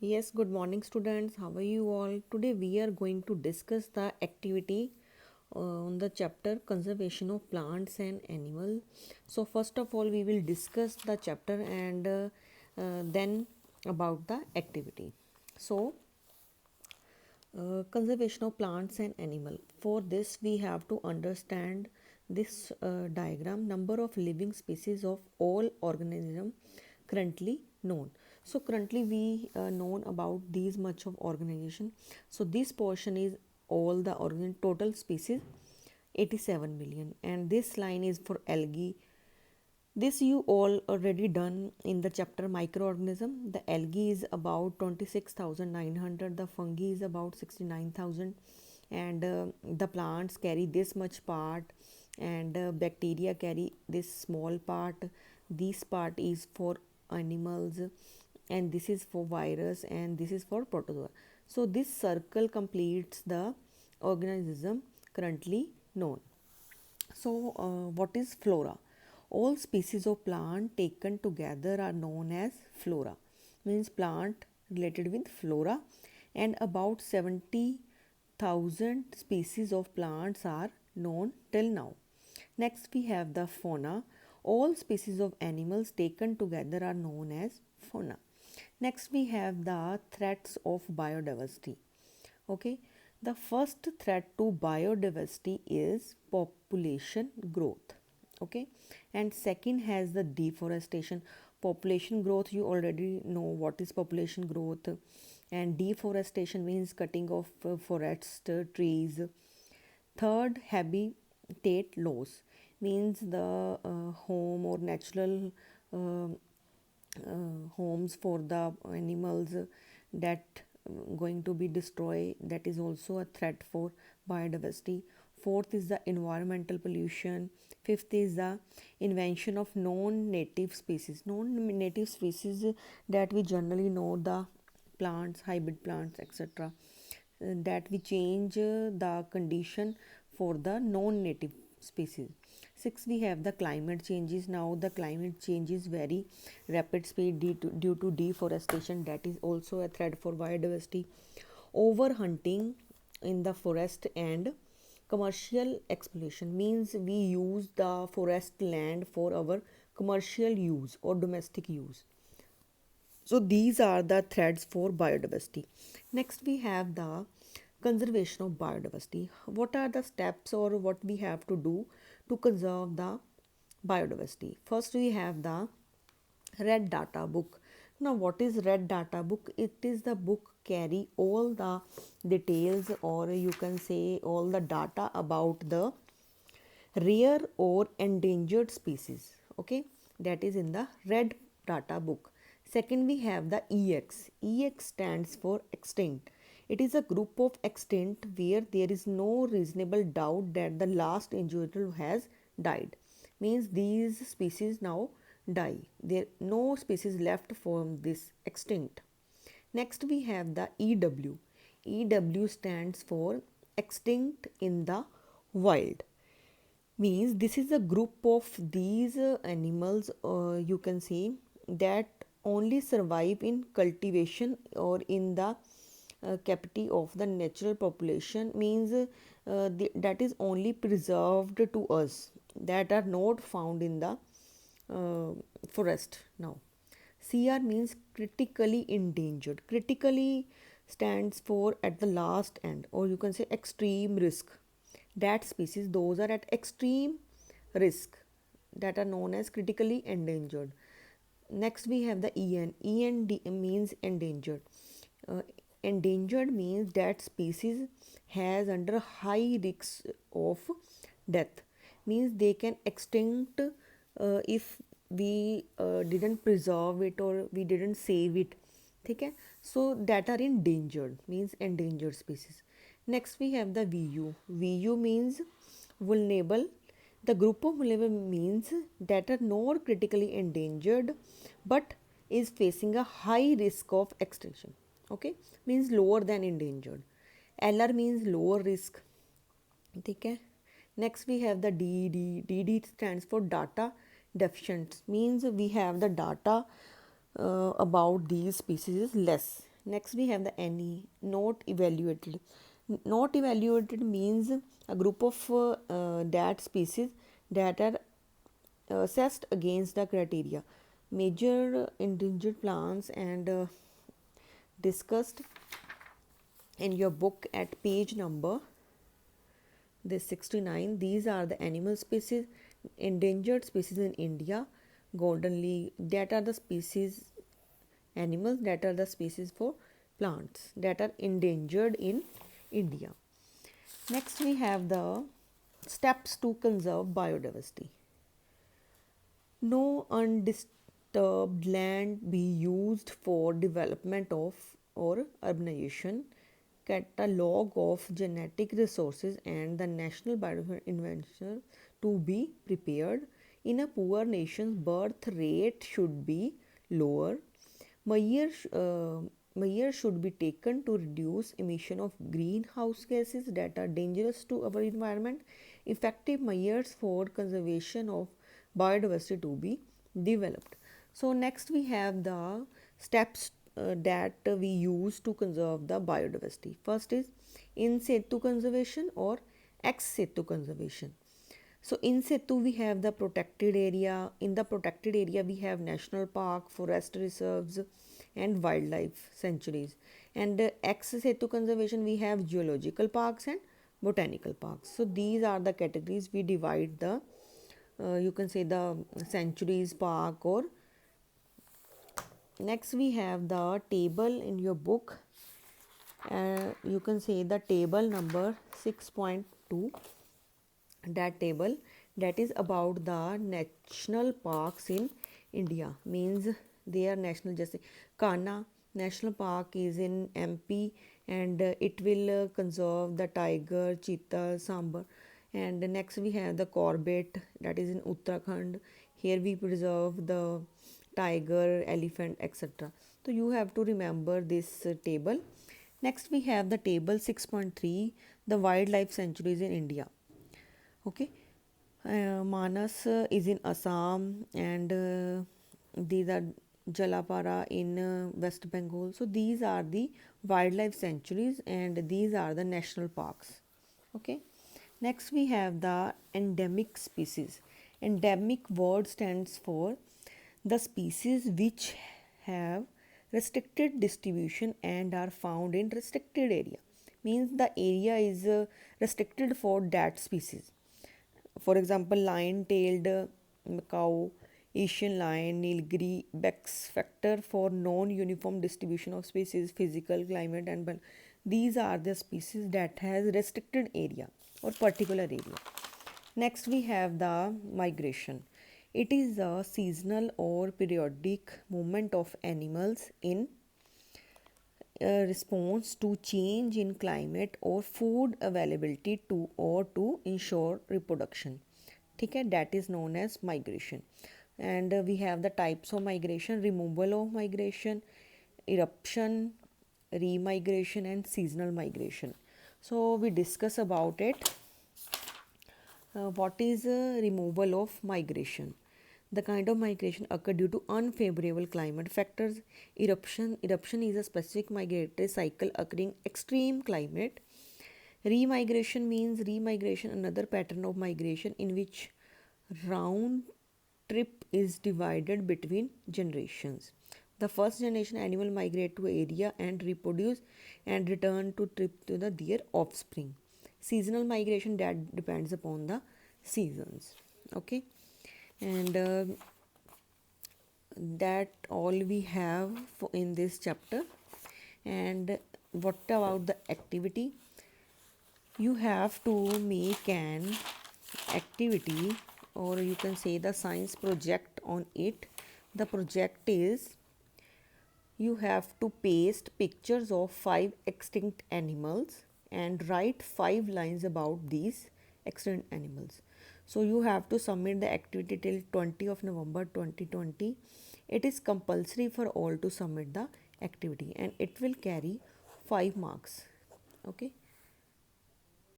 Yes, good morning, students. How are you all? Today we are going to discuss the activity on the chapter conservation of plants and animal. So, first of all, we will discuss the chapter and then about the activity. So, conservation of plants and animal. For this, we have to understand this diagram number of living species of all organism currently known. So currently we known about these much of organization. So this portion is all the organ total species 87 million, and this line is for algae. This you all already done in the chapter microorganism. The algae is about 26,900, the fungi is about 69,000, and the plants carry this much part, and bacteria carry this small part. This part is for animals, and this is for virus, and this is for protozoa. So this circle completes the organism currently known. So, what is flora? All species of plant taken together are known as flora. Means plant related with flora, and about 70,000 species of plants are known till now. Next, we have the fauna. All species of animals taken together are known as fauna. Next, we have the threats of biodiversity. Okay, the first threat to biodiversity is population growth. Okay, and second has the deforestation. Population growth, you already know what is population growth, and deforestation means cutting of forest trees. Third, habitat loss means the home or natural uh, homes for the animals that going to be destroyed, that is also a threat for biodiversity. Fourth is the environmental pollution. Fifth is the invention of non-native species. Non-native species that we generally know, the plants, hybrid plants, etc., that we change the condition for the non-native species. Six, we have the climate changes. Now the climate change is very rapid speed due to deforestation, that is also a threat for biodiversity. Overhunting in the forest and commercial exploitation means we use the forest land for our commercial use or domestic use. So these are the threats for biodiversity. Next, we have the conservation of biodiversity. What are the steps or what we have to do to conserve the biodiversity? First, we have the red data book. Now, what is red data book? It is the book carry all the details, or you can say all the data about the rare or endangered species. Okay, that is in the red data book. Second, we have the ex stands for extinct. It is a group of extinct where there is no reasonable doubt that the last individual has died. Means these species now die, there no species left from this extinct. Next, we have the EW. EW stands for extinct in the wild. Means this is a group of these animals, you can say, that only survive in cultivation or in the captivity of the natural population. Means that is only preserved to us, that are not found in the uh, forest now. CR means critically endangered. Critically stands for at the last end, or you can say extreme risk. That species, those are at extreme risk, that are known as critically endangered. Next, we have the EN. EN means endangered. Uh, Endangered means that species has under high risk of death. Means they can extinct if we didn't preserve it or we didn't save it. Okay, so that are endangered, means endangered species. Next, we have the VU. VU means vulnerable. The group of vulnerable means that are not critically endangered but is facing a high risk of extinction. Okay, means lower than endangered. LR means lower risk. ठीक है. Next, we have the DD. DD stands for data deficient. Means we have the data about these species is less. Next we have the any not evaluated. Not evaluated means a group of that species that are assessed against the criteria. Major endangered plants and discussed in your book at page number this 69. These are the animal species, endangered species in India, golden leaf, that are the species animals, that are the species for plants that are endangered in India. Next we have the steps to conserve biodiversity. No undisturbed land be used for development of or urbanization. Catalog of genetic resources and the national biodiversity invention to be prepared. In a poor nation's birth rate should be lower. Measures should be taken to reduce emission of greenhouse gases that are dangerous to our environment. Effective measures for conservation of biodiversity to be developed. So next we have the steps that we use to conserve the biodiversity. First is in situ conservation or ex situ conservation. So in situ we have the protected area. In the protected area we have national park, forest reserves and wildlife sanctuaries. And ex situ conservation we have geological parks and botanical parks. So these are the categories we divide the you can say the sanctuaries, park, or next we have the table in your book. You can say the table number 6.2. That table that is about the national parks in India, means they are national. Just Kanha National Park is in MP and it will conserve the tiger, cheetah, sambar. And next we have the Corbett that is in Uttarakhand. Here we preserve the tiger, elephant, etc. So you have to remember this table. Next we have the table 6.3, the wildlife sanctuaries in India. Okay, Manas is in Assam and these are Jalapara in West Bengal. So these are the wildlife sanctuaries and these are the national parks. Okay, next we have the endemic species. Endemic word stands for the species which have restricted distribution and are found in restricted area, means the area is restricted for that species. For example, lion-tailed macaw, Asian lion, Nilgiri, Beck's factor for non-uniform distribution of species, physical, climate, and these are the species that has restricted area or particular area. Next, we have the migration. It is a seasonal or periodic movement of animals in response to change in climate or food availability to or to ensure reproduction. ठीक है, that is known as migration. And we have the types of migration: removal of migration, eruption, remigration, and seasonal migration. So we discuss about it. What is removal of migration? The kind of migration occur due to unfavorable climate factors. Eruption is a specific migratory cycle occurring extreme climate. Remigration means remigration, another pattern of migration in which round trip is divided between generations. The first generation animal migrate to area and reproduce and return to trip to their offspring. Seasonal migration that depends upon the seasons. Okay, and that all we have in this chapter. And what about the activity? You have to make an activity, or you can say the science project on it. The project is you have to paste pictures of 5 extinct animals and write 5 lines about these extinct animals. So you have to submit the activity till 20 of November 2020. It is compulsory for all to submit the activity and it will carry 5 marks. Okay.